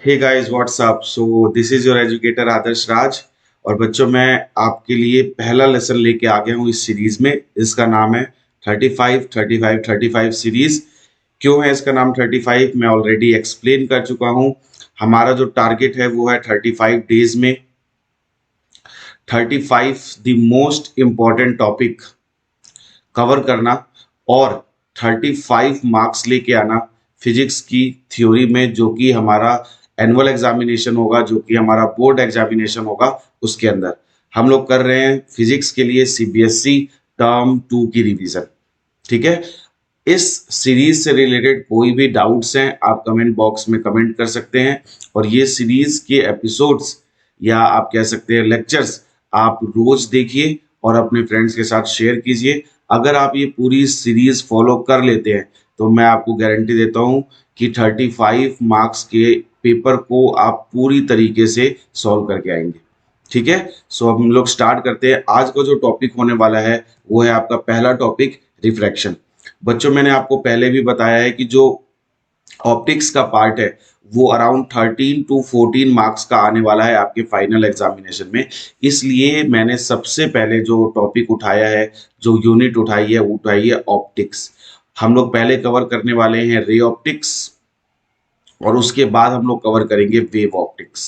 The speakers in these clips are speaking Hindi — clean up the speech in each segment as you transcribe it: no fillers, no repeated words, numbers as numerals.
Hey guys what's up. So this is your educator Adarsh Raj. और बच्चों, मैं आपके लिए पहला लेसन लेके आ गया हूँ इस सीरीज में। इसका नाम है 35 सीरीज। क्यों है इसका नाम 35? मैं ऑलरेडी एक्सप्लेन कर चुका हूँ। हमारा जो टारगेट है वो है 35 डेज में 35 the most important topic cover करना और 35 मार्क्स लेके आना फिजिक्स की थ्योरी में, जो कि हमारा एनुअल एग्जामिनेशन होगा, जो कि हमारा बोर्ड एग्जामिनेशन होगा। उसके अंदर हम लोग कर रहे हैं फिजिक्स के लिए सीबीएसई टर्म 2 की रिवीजन। ठीक है। इस सीरीज से रिलेटेड कोई भी डाउट्स हैं आप कमेंट बॉक्स में कमेंट कर सकते हैं। और ये सीरीज के एपिसोड्स या आप कह सकते हैं लेक्चर्स आप रोज देखिए और अपने फ्रेंड्स के साथ शेयर कीजिए। अगर आप ये पूरी सीरीज फॉलो कर लेते हैं तो मैं आपको गारंटी देता हूं कि 35 मार्क्स के पेपर को आप पूरी तरीके से सॉल्व करके आएंगे। ठीक है। सो अब हम लोग स्टार्ट करते हैं। आज का जो टॉपिक होने वाला है वो है आपका पहला टॉपिक, रिफ्रैक्शन। बच्चों, मैंने आपको पहले भी बताया है कि जो ऑप्टिक्स का पार्ट है वो अराउंड 13 to 14 मार्क्स का आने वाला है आपके फाइनल एग्जामिनेशन में। इसलिए मैंने सबसे पहले जो टॉपिक उठाया है, जो यूनिट उठाई है ऑप्टिक्स। हम लोग पहले कवर करने वाले हैं रे ऑप्टिक्स और उसके बाद हम लोग कवर करेंगे वेव ऑप्टिक्स।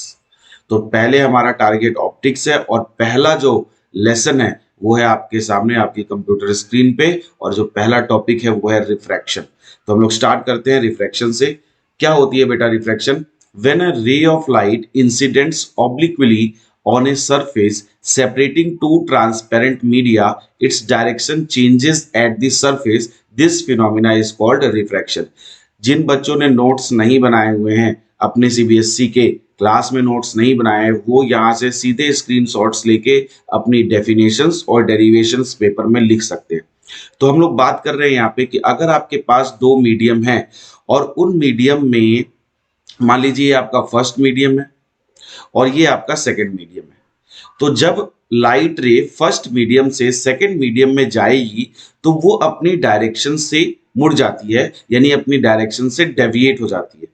तो पहले हमारा टारगेट ऑप्टिक्स है और पहला जो लेसन है वो है आपके सामने आपकी कंप्यूटर स्क्रीन पे। और जो पहला टॉपिक है वो है रिफ्रैक्शन। तो हम लोग स्टार्ट करते हैं रिफ्रैक्शन से। क्या होती है बेटा refraction? When a ray of light incidents obliquely on a surface separating two transparent media, its direction changes at the surface. This phenomena is called refraction. जिन बच्चों ने नोट्स नहीं बनाए हुए हैं, अपने सीबीएसई के क्लास में नोट्स नहीं बनाए हैं, वो यहाँ से सीधे स्क्रीनशॉट्स लेके अपनी डेफिनेशंस और डेरिवेशंस पेपर में लिख सकते हैं। तो हम लोग बात कर रहे हैं यहाँ पे कि अगर आपके पास दो मीडियम हैं और उन मीडियम में मान लीजिए आपका फर्स्ट मीडियम है और ये आपका सेकंड मीडियम है। तो जब लाइट रे फर्स्ट मीडियम से सेकंड मीडियम में जाएगी तो वो अपनी डायरेक्शन से मुड़ जाती है, यानी अपनी डायरेक्शन से डेविएट हो जाती है।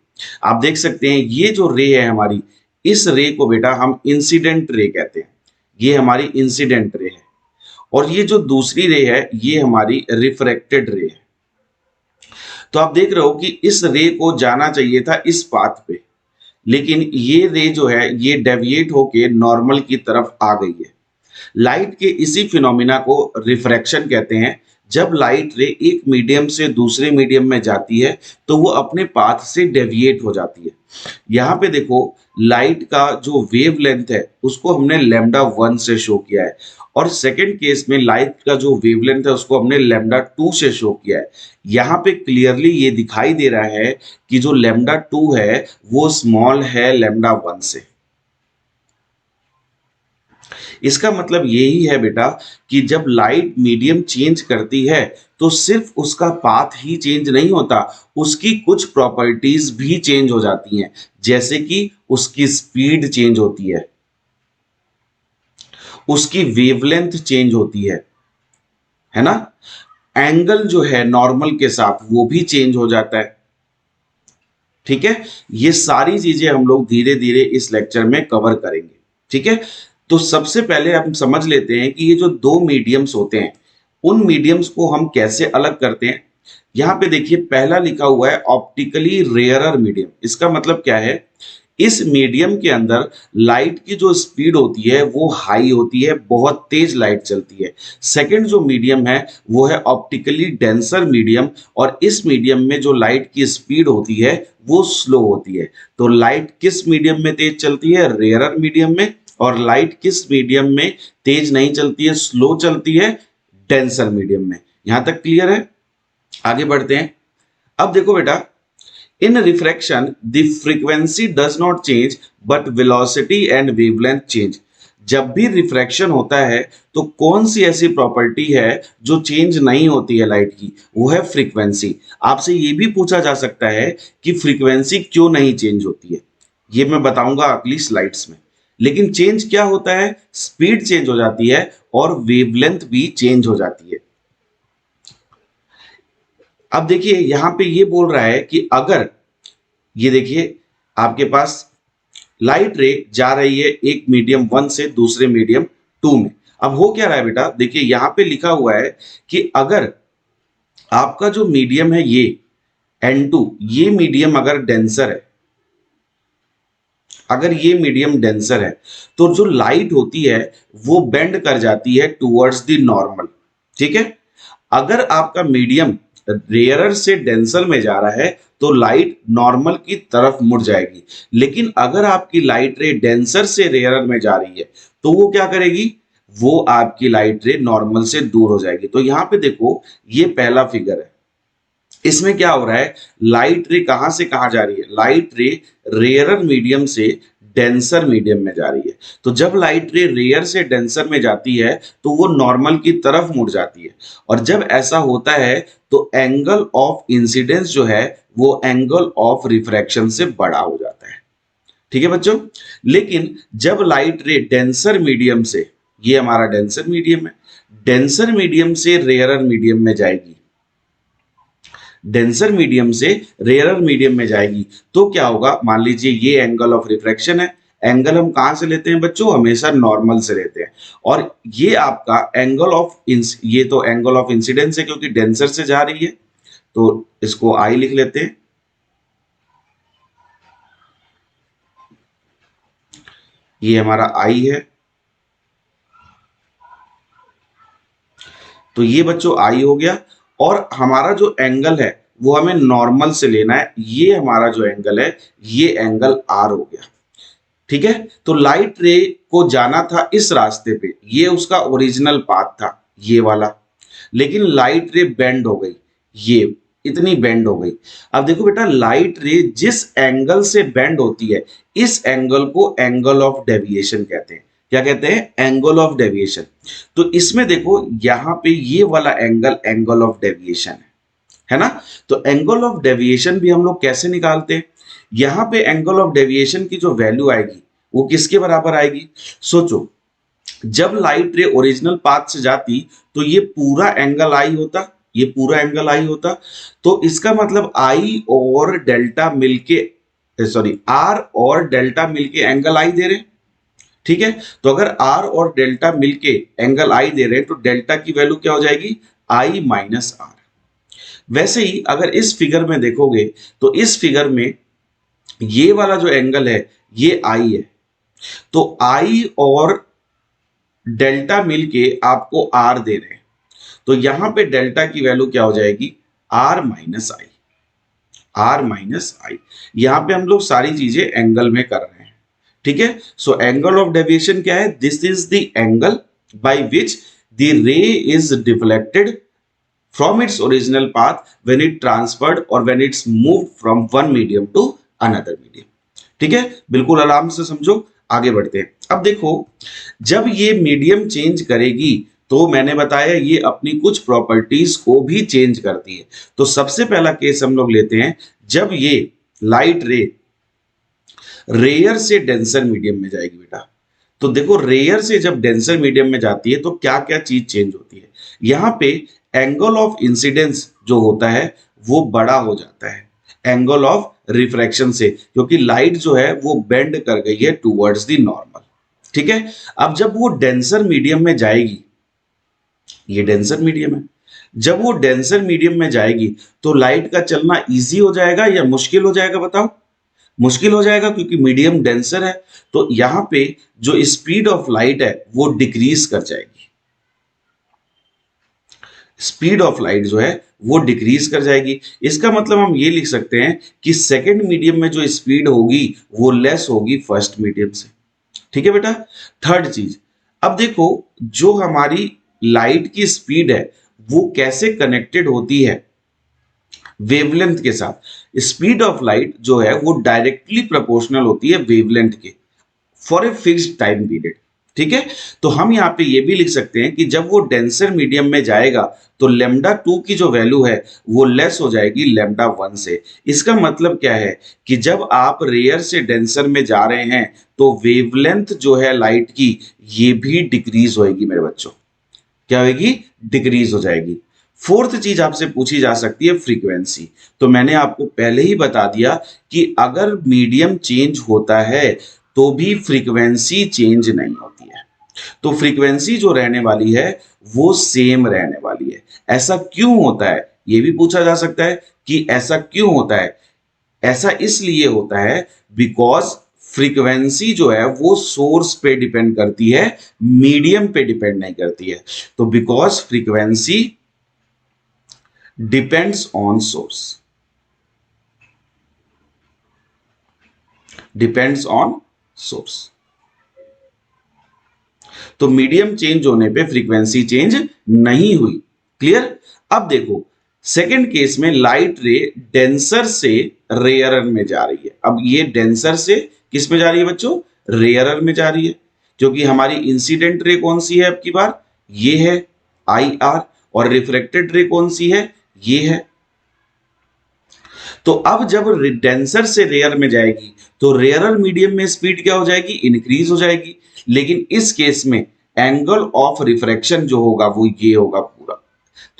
आप देख सकते हैं ये जो रे है हमारी, इस रे को बेटा हम इंसिडेंट रे कहते हैं। ये हमारी इंसिडेंट रे है। और ये जो दूसरी रे है ये हमारी रिफ्रैक्टेड रे है। तो आप देख रहे हो कि इस रे को जाना चाहिए था इस पाथ पे, लेकिन ये रे जो है ये डेविएट होके नॉर्मल की तरफ आ गई है। लाइट के इसी फिनोमिना को रिफ्रैक्शन कहते हैं। जब लाइट रे एक मीडियम से दूसरे मीडियम में जाती है तो वो अपने पाथ से डेविएट हो जाती है। यहाँ पे देखो, लाइट का जो वेव लेंथ है उसको हमने लैम्डा 1 से शो किया है और सेकंड केस में लाइट का जो वेवलेंथ है उसको हमने लैम्डा 2 से शो किया है। यहाँ पे क्लियरली ये दिखाई दे रहा है कि जो लैम्डा 2 है वो स्मॉल है लैम्डा 1 से। इसका मतलब यही है बेटा कि जब लाइट मीडियम चेंज करती है तो सिर्फ उसका पाथ ही चेंज नहीं होता, उसकी कुछ प्रॉपर्टीज भी चेंज हो जाती हैं। जैसे कि उसकी स्पीड चेंज होती है, उसकी वेवलेंथ चेंज होती है ना। एंगल जो है नॉर्मल के साथ वो भी चेंज हो जाता है। ठीक है। ये सारी चीजें हम लोग धीरे धीरे इस लेक्चर में कवर करेंगे। ठीक है। तो सबसे पहले हम समझ लेते हैं कि ये जो दो मीडियम्स होते हैं उन मीडियम्स को हम कैसे अलग करते हैं। यहां पे देखिए पहला लिखा हुआ है ऑप्टिकली रेयरर मीडियम। इसका मतलब क्या है? इस मीडियम के अंदर लाइट की जो स्पीड होती है वो हाई होती है, बहुत तेज लाइट चलती है। सेकंड जो मीडियम है वो है ऑप्टिकली डेंसर मीडियम और इस मीडियम में जो लाइट की स्पीड होती है वो स्लो होती है। तो लाइट किस मीडियम में तेज चलती है? रेयरर मीडियम में। और लाइट किस मीडियम में तेज नहीं चलती है, स्लो चलती है? डेंसर मीडियम में। यहां तक क्लियर है? आगे बढ़ते हैं। अब देखो बेटा, in refraction the frequency does not change but velocity and wavelength change. जब भी रिफ्रैक्शन होता है तो कौन सी ऐसी प्रॉपर्टी है जो चेंज नहीं होती है लाइट की? वो है फ्रीक्वेंसी। आपसे ये भी पूछा जा सकता है कि फ्रीक्वेंसी क्यों नहीं चेंज होती है। ये मैं बताऊंगा अगली स्लाइड्स में। लेकिन चेंज क्या होता है? स्पीड चेंज हो जाती है और वेवलेंथ भी चेंज हो जाती है। अब देखिए यहां पे ये बोल रहा है कि अगर, ये देखिए, आपके पास लाइट रे जा रही है एक मीडियम 1 से दूसरे मीडियम 2 में। अब हो क्या रहा है बेटा, देखिए यहां पे लिखा हुआ है कि अगर आपका जो मीडियम है ये N2, ये मीडियम अगर डेंसर है, अगर ये मीडियम डेंसर है तो जो लाइट होती है वो बेंड कर जाती है टुवर्ड्स द नॉर्मल। ठीक है, अगर आपका मीडियम रेयरर से डेंसर में जा रहा है तो लाइट नॉर्मल की तरफ मुड़ जाएगी। लेकिन अगर आपकी लाइट रे डेंसर से रेयरर में जा रही है तो वो क्या करेगी, वो आपकी लाइट रे नॉर्मल से दूर हो जाएगी। तो यहां पे देखो ये पहला फिगर है, इसमें क्या हो रहा है, लाइट रे कहां से कहां जा रही है, लाइट रे रेयरर मीडियम से डेंसर मीडियम में जा रही है। तो जब लाइट रे रेयर से डेंसर में जाती है तो वो नॉर्मल की तरफ मुड़ जाती है, और जब ऐसा होता है तो एंगल ऑफ इंसिडेंस जो है वो एंगल ऑफ रिफ्रैक्शन से बड़ा हो जाता है। ठीक है बच्चों, लेकिन जब लाइट रे डेंसर मीडियम से, ये हमारा डेंसर मीडियम है, डेंसर मीडियम से रेयरर मीडियम में जाएगी, डेंसर मीडियम से रेयरर मीडियम में जाएगी तो क्या होगा, मान लीजिए ये एंगल ऑफ रिफ्रैक्शन है, एंगल हम कहां से लेते हैं बच्चों, हमेशा नॉर्मल से लेते हैं, और ये आपका एंगल ऑफ ये तो एंगल ऑफ इंसिडेंस है क्योंकि डेंसर से जा रही है, तो इसको आई लिख लेते हैं। ये हमारा आई है, तो ये बच्चों आई हो गया, और हमारा जो एंगल है वो हमें नॉर्मल से लेना है, ये हमारा जो एंगल है ये एंगल आर हो गया। ठीक है, तो लाइट रे को जाना था इस रास्ते पे, ये उसका ओरिजिनल पाथ था ये वाला, लेकिन लाइट रे बेंड हो गई, ये इतनी बेंड हो गई। अब देखो बेटा, लाइट रे जिस एंगल से बेंड होती है इस एंगल को एंगल ऑफ डेविएशन कहते हैं। क्या कहते हैं, एंगल ऑफ डेविएशन। तो इसमें देखो यहां पे ये वाला एंगल एंगल ऑफ डेविएशन है ना। तो एंगल ऑफ डेविएशन भी हम लोग कैसे निकालते हैं, यहां पे एंगल ऑफ डेविएशन की जो वैल्यू आएगी वो किसके बराबर आएगी, सोचो, जब लाइट रे ओरिजिनल पाथ से जाती तो ये पूरा एंगल आई होता, ये पूरा एंगल आई होता, तो इसका मतलब आई और डेल्टा मिलके, सॉरी आर और डेल्टा मिलके एंगल आई दे रहे हैं। ठीक है, तो अगर आर और डेल्टा मिलके एंगल आई दे रहे हैं तो डेल्टा की वैल्यू क्या हो जाएगी, आई माइनस आर। वैसे ही अगर इस फिगर में देखोगे तो इस फिगर में ये वाला जो एंगल है ये आई है, तो आई और डेल्टा मिलके आपको आर दे रहे हैं, तो यहां पे डेल्टा की वैल्यू क्या हो जाएगी, R minus I, R minus I. यहां पे हम लोग सारी चीजें एंगल में कर रहे हैं। ठीक है, सो एंगल ऑफ डेविएशन क्या है, this is the angle by which the रे is deflected from its original path when it transferred or when it's moved from one medium to another medium। ठीक है, बिल्कुल आराम से समझो, आगे बढ़ते हैं। अब देखो, जब ये मीडियम चेंज करेगी तो मैंने बताया ये अपनी कुछ प्रॉपर्टीज को भी चेंज करती है। तो सबसे पहला केस हम लोग लेते हैं जब ये लाइट रे रेयर से डेंसर मीडियम में जाएगी बेटा। तो देखो, रेयर से जब डेंसर मीडियम में जाती है तो क्या क्या चीज चेंज होती है, यहां पे एंगल ऑफ इंसिडेंस जो होता है वो बड़ा हो जाता है एंगल ऑफ रिफ्रैक्शन से, क्योंकि लाइट जो है वो बेंड कर गई है टुवर्ड्स द नॉर्मल। ठीक है, अब जब वो डेंसर मीडियम में जाएगी, ये डेंसर मीडियम है, जब वो डेंसर मीडियम में जाएगी तो लाइट का चलना इजी हो जाएगा या मुश्किल हो जाएगा, बताओ। मुश्किल हो जाएगा क्योंकि मीडियम डेंसर है, तो यहां पे जो स्पीड ऑफ लाइट है वो डिक्रीज कर जाएगी, स्पीड ऑफ लाइट जो है वो डिक्रीज कर जाएगी। इसका मतलब हम ये लिख सकते हैं कि सेकंड मीडियम में जो स्पीड होगी वो लेस होगी फर्स्ट मीडियम से। ठीक है बेटा, थर्ड चीज, अब देखो जो हमारी लाइट की स्पीड है वो कैसे कनेक्टेड होती है वेवलेंथ के साथ। स्पीड ऑफ लाइट जो है वो डायरेक्टली प्रोपोर्शनल होती है वेवलेंथ के for a fixed time period. ठीक है, तो हम यहाँ पे ये भी लिख सकते हैं कि जब वो डेंसर मीडियम में जाएगा तो लेमडा 2 की जो वैल्यू है वो लेस हो जाएगी लेमडा 1 से। इसका मतलब क्या है कि जब आप रेयर से डेंसर में जा रहे हैं तो वेवलेंथ जो है लाइट की ये भी डिक्रीज होएगी मेरे बच्चों, क्या होगी, डिक्रीज हो जाएगी। फोर्थ चीज आपसे पूछी जा सकती है फ्रीक्वेंसी। तो मैंने आपको पहले ही बता दिया कि अगर मीडियम चेंज होता है तो भी फ्रीक्वेंसी चेंज नहीं होती है। तो फ्रीक्वेंसी जो रहने वाली है वो सेम रहने वाली है। ऐसा क्यों होता है ये भी पूछा जा सकता है कि ऐसा क्यों होता है। ऐसा इसलिए होता है बिकॉज फ्रीक्वेंसी जो है वो सोर्स पे डिपेंड करती है, मीडियम पे डिपेंड नहीं करती है। तो because frequency depends on source, depends on source. तो मीडियम चेंज होने पे फ्रीक्वेंसी चेंज नहीं हुई। क्लियर। अब देखो सेकंड केस में लाइट रे डेंसर से रेयरर में जा रही है। अब ये डेंसर से किस में जा रही है बच्चों, रेयरर में जा रही है। क्योंकि हमारी इंसिडेंट रे कौन सी है अब की बार, ये है आई आर, और रिफ्लेक्टेड रे कौन सी है, ये है। तो अब जब डेंसर से रेयर में जाएगी तो रेयरर मीडियम में स्पीड क्या हो जाएगी, इंक्रीज हो जाएगी। लेकिन इस केस में एंगल ऑफ रिफ्रैक्शन जो होगा वो ये होगा पूरा।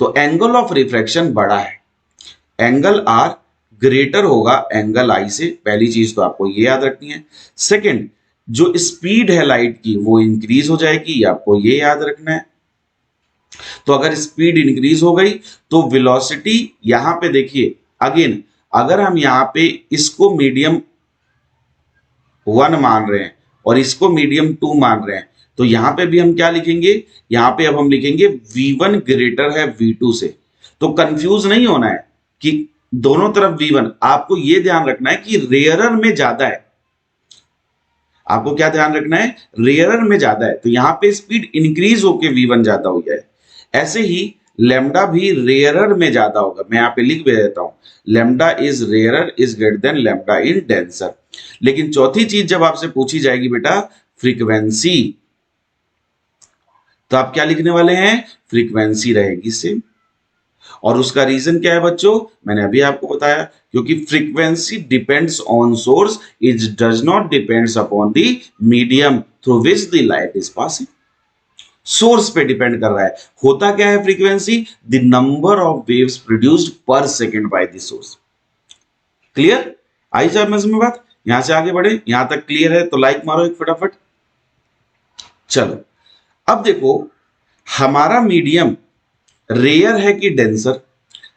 तो एंगल ऑफ रिफ्रैक्शन बड़ा है, एंगल आर ग्रेटर होगा एंगल आई से। पहली चीज तो आपको ये याद रखनी है। सेकंड, जो स्पीड है लाइट की वो इंक्रीज हो जाएगी, ये आपको ये याद रखना है। तो अगर स्पीड इंक्रीज हो गई तो वेलोसिटी, यहां पे देखिए अगेन, अगर हम यहां पे इसको मीडियम 1 मान रहे हैं और इसको मीडियम 2 मान रहे हैं, तो यहां पे भी हम क्या लिखेंगे, यहां पे अब हम लिखेंगे V1 ग्रेटर है V2 से। तो कंफ्यूज नहीं होना है कि दोनों तरफ V1, आपको यह ध्यान रखना है कि रेयरर में ज्यादा है। आपको क्या ध्यान रखना है, रेयरर में ज्यादा है, तो यहां पे स्पीड इंक्रीज होके V1 ज्यादा हो जाए। ऐसे ही लेमडा भी रेयरर में ज्यादा होगा। मैं यहां पे लिख भी देता हूं, lambda is rarer is greater than lambda in denser. लेकिन चौथी चीज जब आपसे पूछी जाएगी बेटा फ्रीक्वेंसी, तो आप क्या लिखने वाले हैं, फ्रीक्वेंसी रहेगी सेम। और उसका रीजन क्या है बच्चों, मैंने अभी आपको बताया, क्योंकि frequency depends on source, it does not depends upon the medium through which the light is passing. Source पे डिपेंड कर रहा है। होता क्या है frequency, the number of waves produced per second by the source. Clear, आई समझ में बात। यहां से आगे बढ़े, यहां तक क्लियर है तो लाइक मारो एक फटाफट। चलो अब देखो हमारा मीडियम रेयर है कि डेंसर,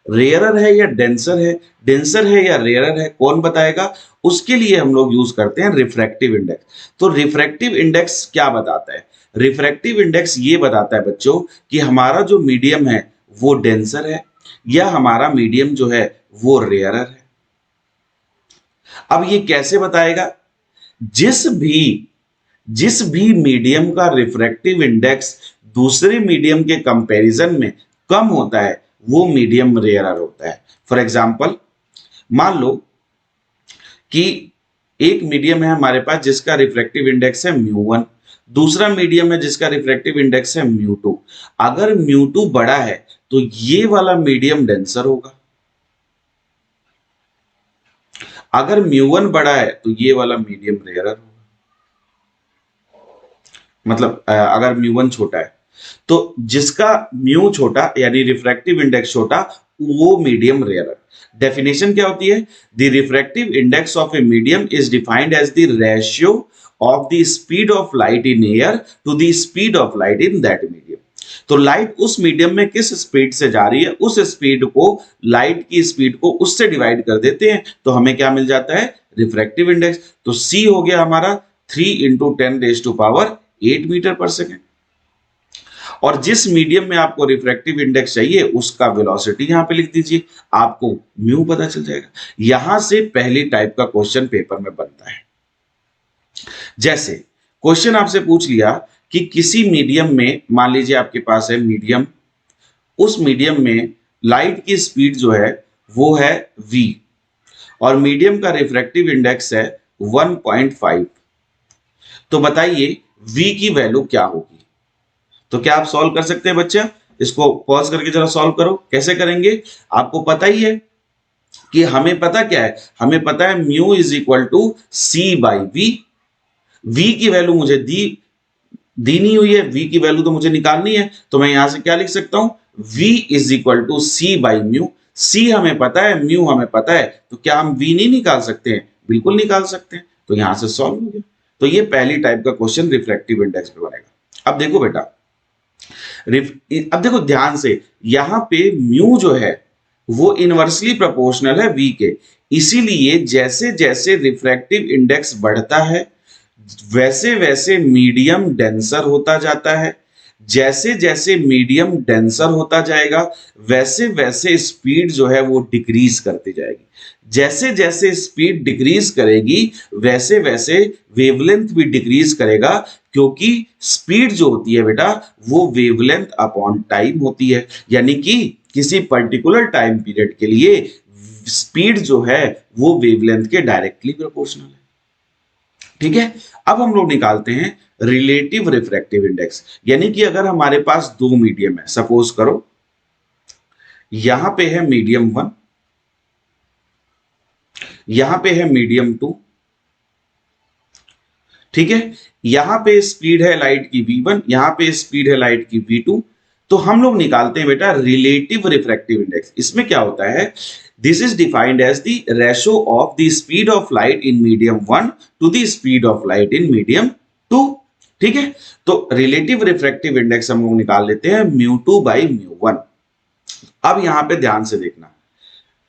रेयरर है या डेंसर है, डेंसर है या रेयरर है, कौन बताएगा। उसके लिए हम लोग यूज करते हैं रिफ्रैक्टिव इंडेक्स। तो रिफ्रैक्टिव इंडेक्स क्या बताता है, रिफ्रैक्टिव इंडेक्स ये बताता है बच्चों कि हमारा जो मीडियम है वो डेंसर है या हमारा मीडियम जो है वो रेयरर है। अब ये कैसे बताएगा, जिस भी मीडियम का रिफ्रैक्टिव इंडेक्स दूसरे मीडियम के कंपैरिजन में कम होता है वो मीडियम रेयरर होता है। फॉर एग्जांपल मान लो कि एक मीडियम है हमारे पास जिसका रिफ्रैक्टिव इंडेक्स है μ1, दूसरा मीडियम है जिसका रिफ्रैक्टिव इंडेक्स है μ2। अगर μ2 बड़ा है तो ये वाला मीडियम डेंसर होगा, अगर μ1 बड़ा है तो ये वाला मीडियम रेयरर होगा। मतलब अगर μ1 छोटा है तो जिसका म्यू छोटा यानी रिफ्रैक्टिव इंडेक्स छोटा वो मीडियम रेयरर। डेफिनेशन क्या होती है, the refractive index of a medium is defined as the ratio of the speed of light in air to the speed of light in that medium. तो लाइट उस मीडियम में किस स्पीड से जा रही है, उस स्पीड को, लाइट की स्पीड को उससे डिवाइड कर देते हैं तो हमें क्या मिल जाता है, रिफ्रैक्टिव इंडेक्स। तो C हो गया हमारा 3 × 10⁸ मीटर पर सेकेंड। और जिस मीडियम में आपको रिफ्रैक्टिव इंडेक्स चाहिए उसका वेलोसिटी यहां पे लिख दीजिए, आपको म्यू पता चल जाएगा। यहां से पहली टाइप का क्वेश्चन पेपर में बनता है। जैसे क्वेश्चन आपसे पूछ लिया कि किसी मीडियम में, मान लीजिए आपके पास है मीडियम, उस मीडियम में लाइट की स्पीड जो है वो है v और मीडियम का रिफ्रैक्टिव इंडेक्स है 1.5। तो बताइए v की वैल्यू क्या होगी। तो क्या आप सॉल्व कर सकते हैं बच्चा, इसको पॉज करके जरा सॉल्व करो। कैसे करेंगे, आपको पता ही है कि हमें पता क्या है, हमें पता है mu is equal to C/v। v की वैल्यू मुझे दी नहीं हुई है, v की वैल्यू तो मुझे निकालनी है, तो मैं यहां से क्या लिख सकता हूं, v is equal to C by mu. C हमें पता है, म्यू हमें पता है, तो क्या हम v नहीं निकाल सकते हैं? बिल्कुल निकाल सकते हैं। तो यहां से सॉल्व हो गया। तो ये पहली टाइप का क्वेश्चन रिफ्रैक्टिव इंडेक्स पे बनेगा। अब देखो बेटा, अब देखो ध्यान से, यहां पे म्यू जो है वो इनवर्सली प्रोपोर्शनल है v के, इसीलिए जैसे जैसे रिफ्रैक्टिव इंडेक्स बढ़ता है वैसे वैसे मीडियम डेंसर होता जाता है। जैसे जैसे मीडियम डेंसर होता जाएगा वैसे वैसे स्पीड जो है वो डिक्रीज करती जाएगी। जैसे जैसे स्पीड डिक्रीज करेगी वैसे वैसे वेवलेंथ भी डिक्रीज करेगा, क्योंकि स्पीड जो होती है बेटा वो वेवलेंथ अपॉन टाइम होती है। यानी कि किसी पर्टिकुलर टाइम पीरियड के लिए स्पीड जो है वो वेवलेंथ के डायरेक्टली प्रोपोर्शनल है। ठीक है। अब हम लोग निकालते हैं रिलेटिव रिफ्रैक्टिव इंडेक्स। यानी कि अगर हमारे पास दो मीडियम है, सपोज करो यहां पे है मीडियम 1, यहां पे है मीडियम 2, ठीक है। यहां पे स्पीड है लाइट की v1, यहां पे स्पीड है लाइट की v2। तो हम लोग निकालते हैं बेटा रिलेटिव रिफ्रैक्टिव इंडेक्स। इसमें क्या होता है, this is defined as the ratio of the speed of light in medium 1 to the speed of light in medium 2। ठीक है। तो रिलेटिव रिफ्रैक्टिव इंडेक्स हम लोग निकाल लेते हैं μ2 बाई μ1। अब यहां पे ध्यान से देखना,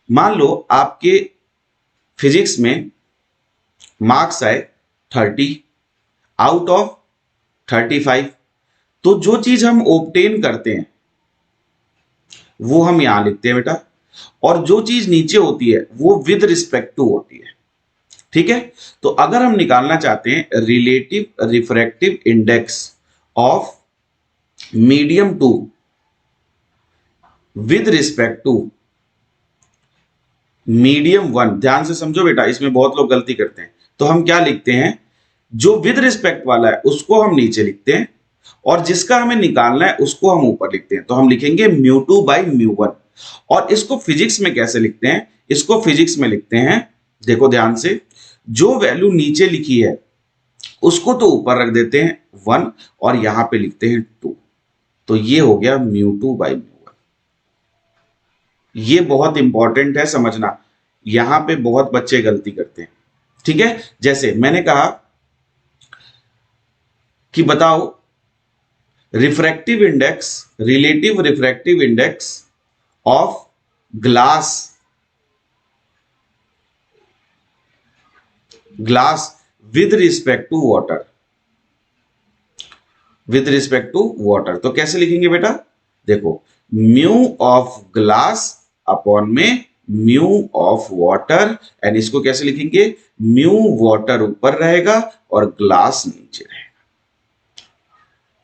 मान लो आपके फिजिक्स में मार्क्स आए 30 आउट ऑफ 35, तो जो चीज हम ऑब्टेन करते हैं वो हम यहां लिखते हैं बेटा, और जो चीज नीचे होती है वो विद रिस्पेक्ट टू होती है। ठीक है। तो अगर हम निकालना चाहते हैं relative refractive index of medium 2 with respect to medium 1, ध्यान से समझो बेटा, इसमें बहुत लोग गलती करते हैं। तो हम क्या लिखते हैं, जो विद रिस्पेक्ट वाला है उसको हम नीचे लिखते हैं और जिसका हमें निकालना है उसको हम ऊपर लिखते हैं। तो हम लिखेंगे μ2 बाई μ1। और इसको फिजिक्स में कैसे लिखते हैं, इसको फिजिक्स में लिखते हैं, देखो ध्यान से, जो वैल्यू नीचे लिखी है उसको तो ऊपर रख देते हैं 1 और यहां पे लिखते हैं 2। तो ये हो गया μ2 बाई μ1। ये बहुत इंपॉर्टेंट है समझना, यहां पे बहुत बच्चे गलती करते हैं। ठीक है। जैसे मैंने कहा कि बताओ refractive index, relative refractive index of glass, glass with respect to water, with respect to water. तो कैसे लिखेंगे बेटा, देखो म्यू ऑफ ग्लास अपॉन में म्यू ऑफ वाटर, एंड इसको कैसे लिखेंगे, म्यू वाटर ऊपर रहेगा और ग्लास नीचे रहेगा।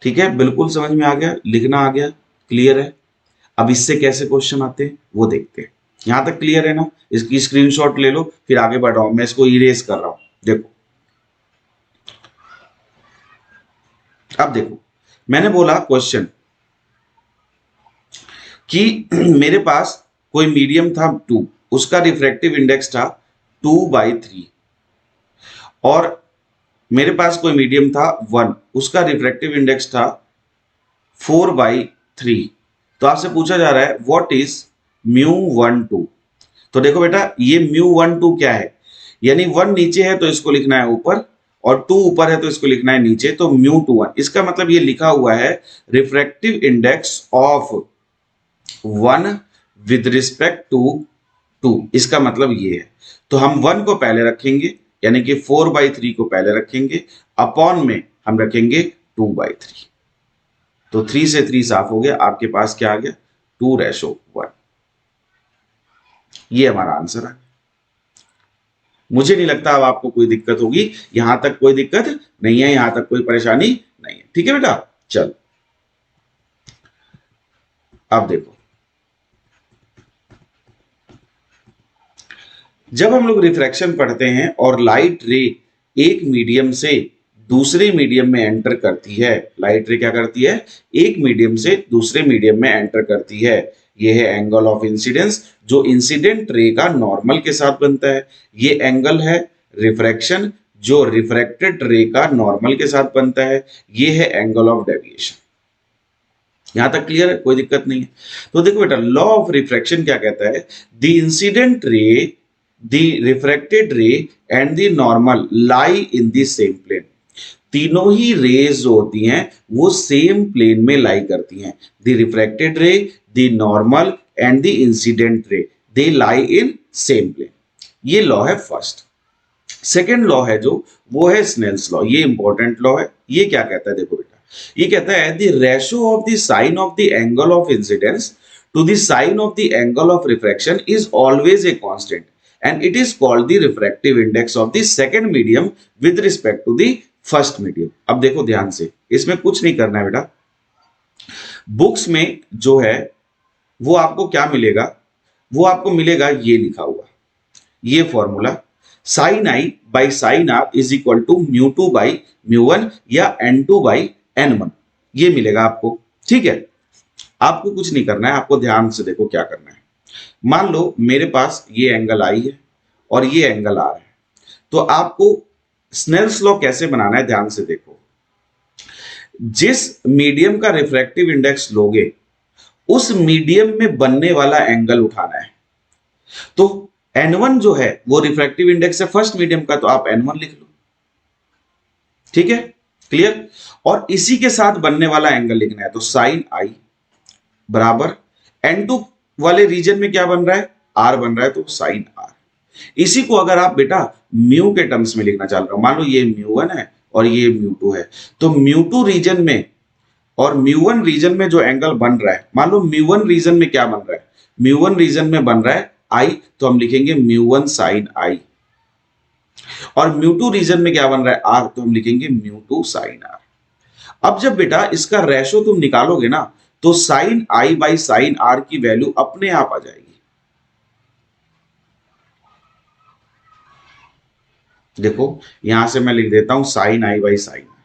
ठीक है, बिल्कुल समझ में आ गया, लिखना आ गया, क्लियर है। अब इससे कैसे क्वेश्चन आते हैं वो देखते हैं। यहां तक क्लियर है ना, इसकी स्क्रीनशॉट ले लो, फिर आगे बढ़ रहा हूं, मैं इसको इरेज कर रहा हूं। देखो अब देखो, मैंने बोला क्वेश्चन कि मेरे पास कोई मीडियम था 2, उसका रिफ्रैक्टिव इंडेक्स था 2/3, और मेरे पास कोई मीडियम था 1, उसका रिफ्रैक्टिव इंडेक्स था 4/3। तो आपसे पूछा जा रहा है व्हाट इज μ12। तो देखो बेटा, ये μ12 क्या है, यानी 1 नीचे है तो इसको लिखना है ऊपर, और 2 ऊपर है तो इसको लिखना है नीचे। तो μ21, इसका मतलब ये लिखा हुआ है refractive index of 1 with respect to 2, इसका मतलब ये है। तो हम 1 को पहले रखेंगे, यानी कि 4/3 को पहले रखेंगे, अपॉन में हम रखेंगे 2/3। तो 3 से 3 साफ हो गया, आपके पास क्या आ गया, 2:1। ये हमारा आंसर है। मुझे नहीं लगता अब आपको कोई दिक्कत होगी, यहां तक कोई दिक्कत नहीं है, यहां तक कोई परेशानी नहीं है। ठीक है बेटा, चल अब देखो, जब हम लोग रिफ्रैक्शन पढ़ते हैं और लाइट रे एक मीडियम से दूसरे मीडियम में एंटर करती है, लाइट रे क्या करती है, एक मीडियम से दूसरे मीडियम में एंटर करती है। ये है एंगल ऑफ इंसिडेंस, जो इंसिडेंट रे का नॉर्मल के साथ बनता है। ये एंगल है रिफ्रैक्शन, जो रिफ्रैक्टेड रे का नॉर्मल के साथ बनता है। ये है एंगल ऑफ डेविएशन, यहां तक क्लियर है, कोई दिक्कत नहीं है। तो देखो बेटा, लॉ ऑफ रिफ्रैक्शन क्या कहता है, the incident ray, the refracted ray and the normal lie in the same plane. तीनों ही रेज जो होती हैं वो सेम प्लेन में लाई करती हैं। The refracted ray, the normal and the incident ray, they lie in same plane. ये लॉ है फर्स्ट। सेकेंड लॉ है जो, वो है स्नेल्स लॉ। ये इंपॉर्टेंट लॉ है। ये क्या कहता है, देखो बेटा, ये कहता है the ratio of the sine of the angle of incidence to the sine of the angle of refraction is always a constant and it is called the refractive index of the second medium with respect to the first medium. अब देखो ध्यान से, इसमें कुछ नहीं करना है बेटा। बुक्स में जो है वो आपको क्या मिलेगा, वो आपको मिलेगा ये लिखा हुआ, ये formula sine I by sine are is equal to mu two by mu one या N two by N one, ये मिलेगा आपको। ठीक है, आपको कुछ नहीं करना है, आपको ध्यान से देखो क्या करना है। मान लो मेरे पास ये एंगल आई है और ये एंगल आर है, तो आपको स्नेल्स लॉ कैसे बनाना है, ध्यान से देखो। जिस मीडियम का रिफ्रैक्टिव इंडेक्स लोगे उस मीडियम में बनने वाला एंगल उठाना है। तो N1 जो है वो रिफ्रैक्टिव इंडेक्स है फर्स्ट मीडियम का, तो आप N1 लिख लो। ठीक है, क्लियर। और इसी के साथ बनने वाला एंगल लिखना है, तो साइन आई बराबर N2 वाले रीजन में क्या बन रहा है, R बन रहा है, तो साइन R। इसी को अगर आप बेटा म्यू के टर्म्स में लिखना चाह रहे हो, मान लो ये म्यू1 है और ये म्यू2 है, तो म्यू2 रीजन में और म्यू1 रीजन में जो एंगल बन रहा है, मान लो म्यू1 रीजन में क्या बन रहा है, म्यू1 रीजन में बन रहा है आई, तो हम लिखेंगे म्यू1 साइन आई। और म्यू2 रीजन में क्या बन रहा है आर, तो हम लिखेंगे म्यू2 साइन आर। अब जब बेटा इसका रेशो तुम निकालोगे ना, तो sine I by sine r की वैल्यू अपने आप आ जाएगी। देखो यहां से मैं लिख देता हूं sine I by sine are,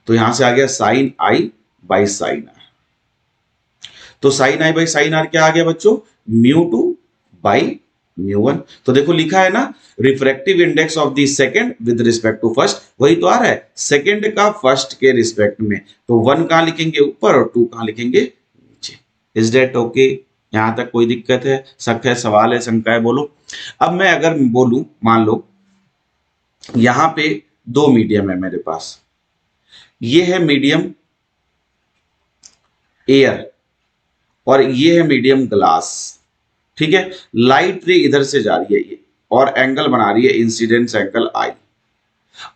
तो यहां से आ गया sine I by sine are. तो sine I by sine R क्या आ गया बच्चों, म्यू2 बाई म्यू1। तो देखो लिखा है ना, refractive index of the second with respect to first, वही तो आ रहा है, सेकंड का फर्स्ट के रिस्पेक्ट में। तो 1 कहां लिखेंगे ऊपर और 2 कहां लिखेंगे नीचे। इज दैट ओके, यहां तक कोई दिक्कत है, शक है, सवाल है, शंका है, बोलो। अब मैं अगर बोलूं, मान लो यहां पे दो मीडियम है मेरे पास, ये है मीडियम एयर और ये है मीडियम ग्लास। ठीक है, लाइट रे इधर से जा रही है ये और एंगल बना रही है इंसिडेंस एंगल आई,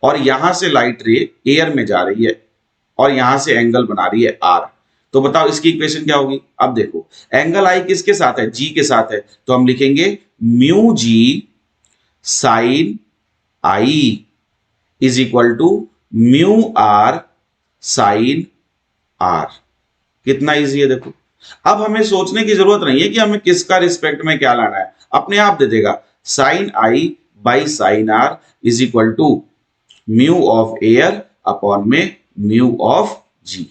और यहां से लाइट रे एयर में जा रही है और यहां से एंगल बना रही है आर। तो बताओ इसकी इक्वेशन क्या होगी। अब देखो एंगल आई किसके साथ है, जी के साथ है, तो हम लिखेंगे mu g sine i is equal to mu r sine r. कितना इजी है देखो। अब हमें सोचने की जरूरत नहीं है कि हमें किसका रिस्पेक्ट में क्या लाना है, अपने आप दे देगा। Sine I by sine are is equal to mu of air upon में म्यू ऑफ जी।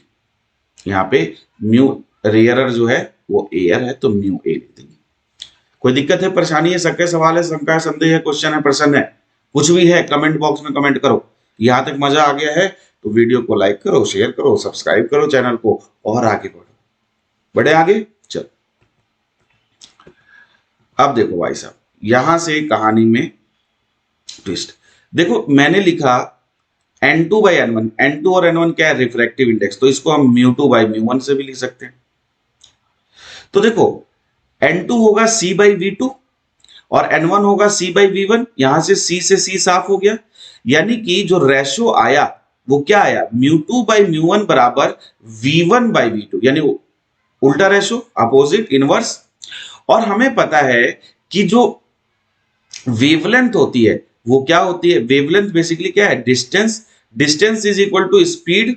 यहां पे म्यू रेयरर जो है वो एयर है, तो म्यू ए लिख देंगे। कोई दिक्कत है, परेशानी है, शक है, सवाल है, शंका है, संदेह है, क्वेश्चन है, प्रश्न है, कुछ भी है कमेंट बॉक्स में कमेंट करो। यहां तक मजा आ गया है तो वीडियो को लाइक करो, शेयर करो, सब्सक्राइब करो चैनल को और आगे बढ़ो, बढ़े आगे। चलो अब देखो भाई साहब, यहां से कहानी में ट्विस्ट देखो। मैंने लिखा N2 बाई N1, N2 और N1 क्या है, रिफ्रैक्टिव इंडेक्स, तो इसको हम म्यू2 बाई म्यू1 से भी लिख सकते हैं। तो देखो N2 होगा C बाई V2 और N1 होगा C बाई V1। यहां से C साफ हो गया, यानी कि जो रेशो आया वो क्या आया, म्यू2 बाई म्यू1 बराबर V1 बाई V2, यानी उल्टा रेशो, अपोजिट, इनवर्स। और हमें पता है कि जो वेवलेंथ होती है वो क्या होती है, वेवलेंथ बेसिकली क्या है, distance. Distance is equal to speed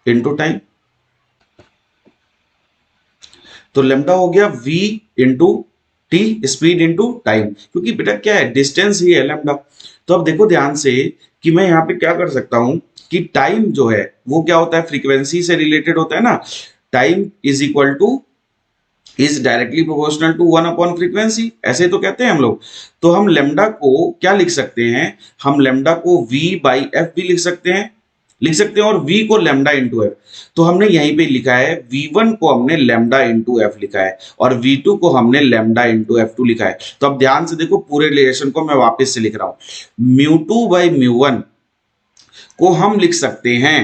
into time. तो लेम्डा हो गया v into T, speed into time, क्योंकि बेटा क्या है, डिस्टेंस ही है लेम्डा। तो अब देखो ध्यान से कि मैं यहां पे क्या कर सकता हूं कि टाइम जो है वो क्या होता है, फ्रीक्वेंसी से रिलेटेड होता है ना। Time is equal to is directly proportional to 1 upon frequency, ऐसे तो कहते हैं हम लोग। तो हम लेम्डा को क्या लिख सकते हैं, हम लेम्डा को v बाई एफ भी लिख सकते हैं, लिख सकते हैं, और v को लैम्डा इंटू एफ। तो हमने यहीं पे लिखा है v1 को हमने लैम्डा इंटू एफ लिखा है और v2 को हमने लैम्डा इंटू f2 लिखा है। तो अब ध्यान से देखो, पूरे रिलेशन को मैं वापस से लिख रहा हूं। μ2 बाई μ1 को हम लिख सकते हैं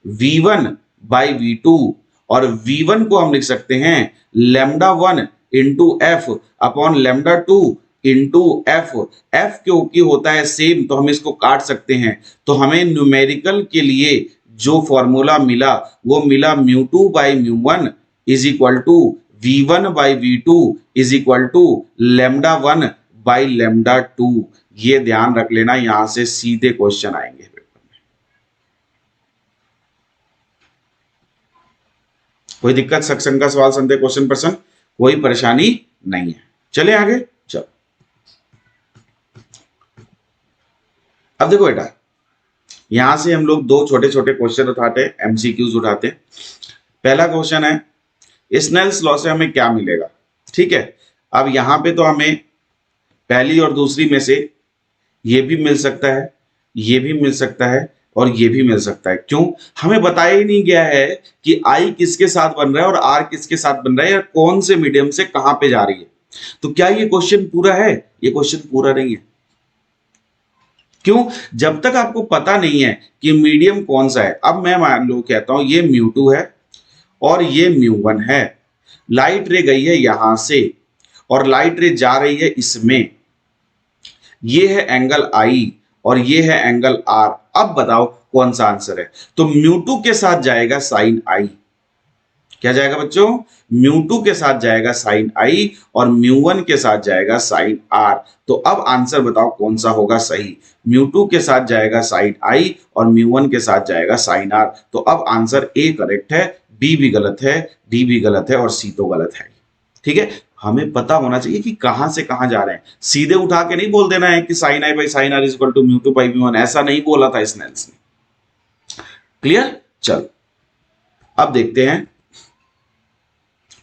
v1 बाई v2, और v1 को हम लिख सकते हैं lambda 1 into F upon lambda 2 into F. F क्योंकि होता है सेम, तो हम इसको काट सकते हैं। तो हमें न्यूमेरिकल के लिए जो फॉर्मूला मिला वो मिला μ2 by μ1 is equal to v1 by v2 is equal to lambda 1 by lambda 2। ये ध्यान रख लेना, यहां से सीधे क्वेश्चन आएंगे पेपर में। कोई दिक्कत, सेक्शन का सवाल, संदेह, क्वेश्चन पर्सन, कोई परेशानी नहीं है। चले आगे। चलो अब देखो बेटा, यहां से हम लोग दो छोटे छोटे क्वेश्चन उठाते हैं, एमसीक्यूज उठाते हैं। पहला क्वेश्चन है स्नेल्स लॉ से हमें क्या मिलेगा। ठीक है, अब यहां पे तो हमें पहली और दूसरी में से ये भी मिल सकता है, ये भी मिल सकता है और ये भी मिल सकता है। क्यों? हमें बताया ही नहीं गया है कि आई किसके साथ बन रहा है और आर किसके साथ बन रहा है, या कौन से मीडियम से कहां पे जा रही है। तो क्या ये क्वेश्चन पूरा है? ये क्वेश्चन पूरा नहीं है। क्यों? जब तक आपको पता नहीं है कि मीडियम कौन सा है। अब मैं मान लो कहता हूं ये μ2 है और ये μ1 है। लाइट रे गई है यहां से और लाइट रे जा रही है इसमें। ये है एंगल आई और ये है एंगल आर। अब बताओ कौन सा आंसर है। तो μ2 के साथ जाएगा साइन आई। क्या जाएगा बच्चों? μ2 के साथ जाएगा साइन आई और μ1 के साथ जाएगा साइन आर। तो अब आंसर बताओ कौन सा होगा सही। μ2 के साथ जाएगा साइन आई और μ1 के साथ जाएगा साइन आर। तो अब आंसर ए करेक्ट है, बी भी गलत है, डी भी गलत है और सी तो गलत है। ठीक है, हमें पता होना चाहिए कि कहां से कहां जा रहे हैं। सीधे उठा के नहीं बोल देना है कि sine I by sine are is equal to μ2 by μ1, ऐसा नहीं बोला था स्नेल्स ने। क्लियर? चलो अब देखते हैं।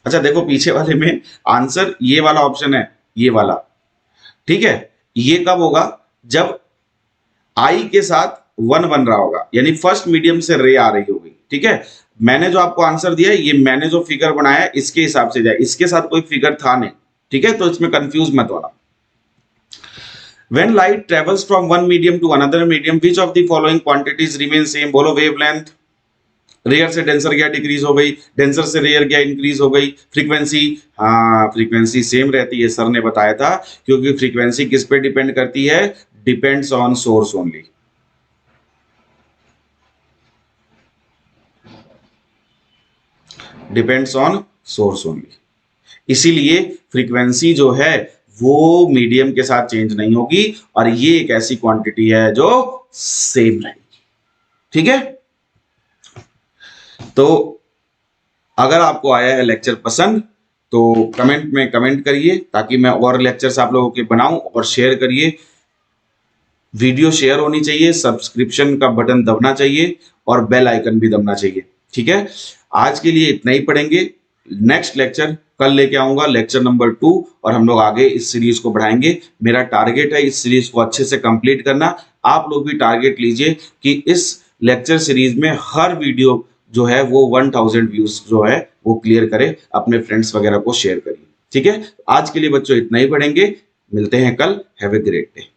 अच्छा देखो, पीछे वाले में आंसर ये वाला ऑप्शन है, ये वाला। ठीक है, ये कब होगा? जब आई के साथ 1 बन रहा होगा, यानी फर्स्ट मीडियम से रे आ रही होगी। ठीक है, मैंने जो आपको आंसर दिया है, ये मैंने जो फिगर बनाया है इसके हिसाब से जाए, इसके साथ कोई फिगर था नहीं। ठीक है, तो इसमें कंफ्यूज मत होना। When light travels from one medium to another medium, which of the following quantities remain same? बोलो wavelength। रेयर से डेंसर गया डिक्रीज हो गई, डेंसर से रेयर गया इंक्रीज हो गई। फ्रीक्वेंसी, हाँ फ्रीक्वेंसी सेम रहती है, सर ने बताया था, क्योंकि फ्रीक्वेंसी किस पे डिपेंड करती है? Depends on source only. Depends on source only. इसीलिए फ्रीक्वेंसी जो है वो मीडियम के साथ चेंज नहीं होगी और ये एक ऐसी क्वांटिटी है जो सेम रहेगी। ठीक है, तो अगर आपको आया है लेक्चर पसंद तो कमेंट में कमेंट करिए, ताकि मैं और लेक्चर्स आप लोगों के बनाऊं, और शेयर करिए। वीडियो शेयर होनी चाहिए, सब्सक्रिप्शन का बटन दबना चाहिए और बेल आइकन भी दबना चाहिए। ठीक है, आज के लिए इतना ही पढ़ेंगे। नेक्स्ट लेक्चर कल लेके आऊंगा, लेक्चर नंबर 2, और हम लोग आगे इस सीरीज को बढ़ाएंगे। मेरा टारगेट है इस सीरीज को अच्छे से कंप्लीट करना। आप लोग भी टारगेट लीजिए कि इस लेक्चर सीरीज में हर वीडियो जो है वो 1000 व्यूज जो है वो क्लियर करे, अपने फ्रेंड्स वगैरह को शेयर करिए। ठीक है, आज के लिए बच्चों इतना ही पढ़ेंगे, मिलते हैं कल। Have a great day.